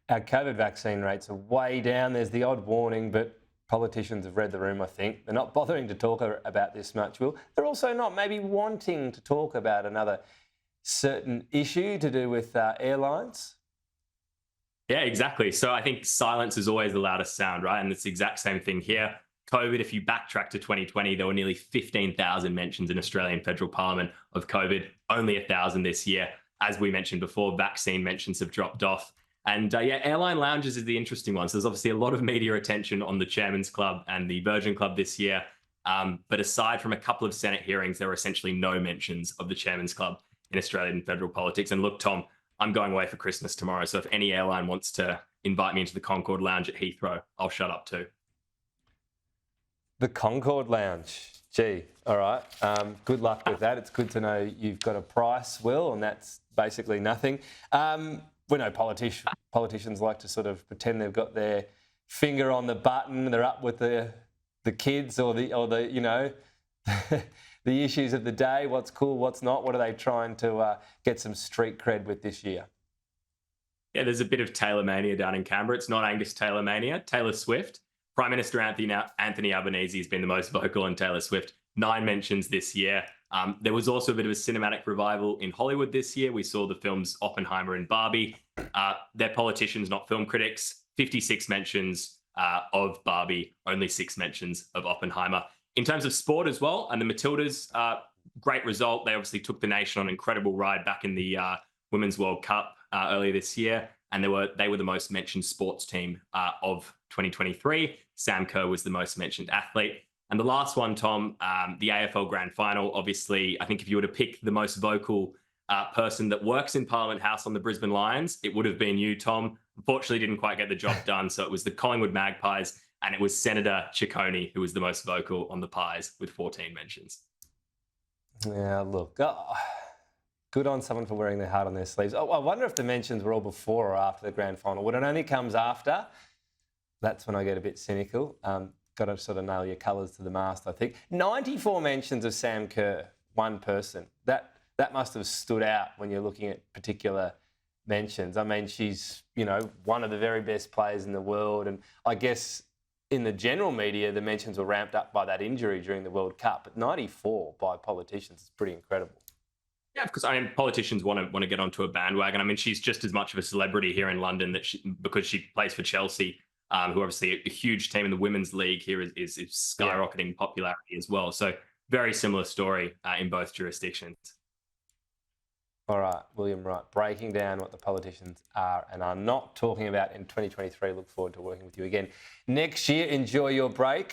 Our COVID vaccine rates are way down. There's the odd warning, but politicians have read the room, I think. They're not bothering to talk about this much, Will. They're also not maybe wanting to talk about another certain issue to do with airlines. Yeah, exactly. So I think silence is always the loudest sound, right? And it's the exact same thing here. COVID, if you backtrack to 2020, there were nearly 15,000 mentions in Australian federal parliament of COVID, only 1,000 this year. As we mentioned before, vaccine mentions have dropped off. And yeah, airline lounges is the interesting one. So there's obviously a lot of media attention on the Chairman's Club and the Virgin Club this year. But aside from a couple of Senate hearings, there were essentially no mentions of the Chairman's Club in Australian federal politics. And look, Tom, I'm going away for Christmas tomorrow. So if any airline wants to invite me into the Concord Lounge at Heathrow, I'll shut up too. The Concord Lounge. Gee, all right. Good luck with that. It's good to know you've got a price, Will, and that's basically nothing. We know politicians like to sort of pretend they've got their finger on the button. They're up with the kids or the you know the issues of the day. What's cool, what's not. What are they trying to get some street cred with this year? Yeah, there's a bit of Taylor mania down in Canberra. It's not Angus Taylor mania. Taylor Swift. Prime Minister Anthony Albanese has been the most vocal on Taylor Swift. 9 mentions this year. There was also a bit of a cinematic revival in Hollywood this year. We saw the films Oppenheimer and Barbie. They're politicians, not film critics. 56 mentions of Barbie, only 6 mentions of Oppenheimer. In terms of sport as well, and the Matildas, great result. They obviously took the nation on an incredible ride back in the Women's World Cup earlier this year. And they were the most mentioned sports team of 2023. Sam Kerr was the most mentioned athlete. And the last one, Tom, the AFL Grand Final. Obviously, I think if you were to pick the most vocal person that works in Parliament House on the Brisbane Lions, it would have been you, Tom. Unfortunately, didn't quite get the job done. So it was the Collingwood Magpies, and it was Senator Ciccone who was the most vocal on the Pies with 14 mentions. Yeah, look. Good on someone for wearing their heart on their sleeves. Oh, I wonder if the mentions were all before or after the grand final. When it only comes after, that's when I get a bit cynical. Got to sort of nail your colours to the mast, I think. 94 mentions of Sam Kerr, one person. That must have stood out when you're looking at particular mentions. I mean, she's, one of the very best players in the world. And I guess in the general media, the mentions were ramped up by that injury during the World Cup. But 94 by politicians is pretty incredible. Yeah, because politicians want to get onto a bandwagon. I mean, she's just as much of a celebrity here in London because she plays for Chelsea, who obviously a huge team in the women's league here is skyrocketing popularity as well. So very similar story in both jurisdictions. All right, William Wright, breaking down what the politicians are and are not talking about in 2023. Look forward to working with you again next year. Enjoy your break.